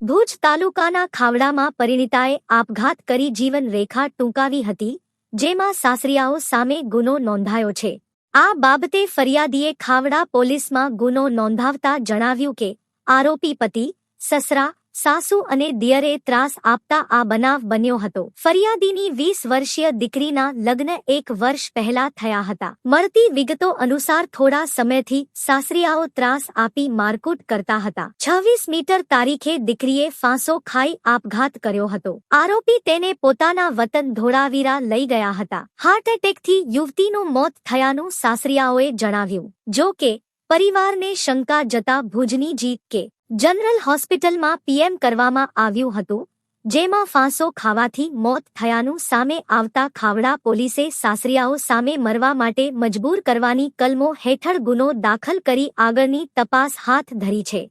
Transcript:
ભુજ તાલુકાના ખાવડામાં પરિણીતાએ આપઘાત કરી જીવન રેખા ટૂંકાવી હતી, જેમાં સાસરિયાઓ સામે ગુનો નોંધાયો છે। આ બાબતે ફરિયાદીએ ખાવડા પોલીસમાં ગુનો નોંધાવતા જણાવ્યું કે આરોપી પતિ, સસરા, સાસુ અને દિયરે ત્રાસ આપતા આ બનાવ બન્યો હતો। ફરિયાદીની 20 વર્ષીય દીકરીના લગ્ન 1 વર્ષ પહેલા થયા હતા। મળતી વિગતો અનુસાર થોડા સમયથી સાસરિયાઓ ત્રાસ આપી મારકૂટ કરતા હતા। 26 મીટર તારીખે દીકરીએ ફાંસો ખાઈ આપઘાત કર્યો હતો। આરોપી તેને પોતાના વતન ધોળાવીરા લઈ ગયા હતા। હાર્ટ એટેકથી યુવતીનું મોત થયાનું સાસરિયાઓએ જણાવ્યું। જો કે પરિવારને શંકા જતા ભુજની જીત કે જનરલ હોસ્પિટલમાં પીએમ કરવામાં આવ્યું હતું, જેમાં ફાંસો ખાવાથી મોત થયાનું સામે આવતા ખાવડા પોલીસે સાસરિયાઓ સામે મરવા માટે મજબૂર કરવાની કલમો હેઠળ ગુનો દાખલ કરી આગળની તપાસ હાથ ધરી છે।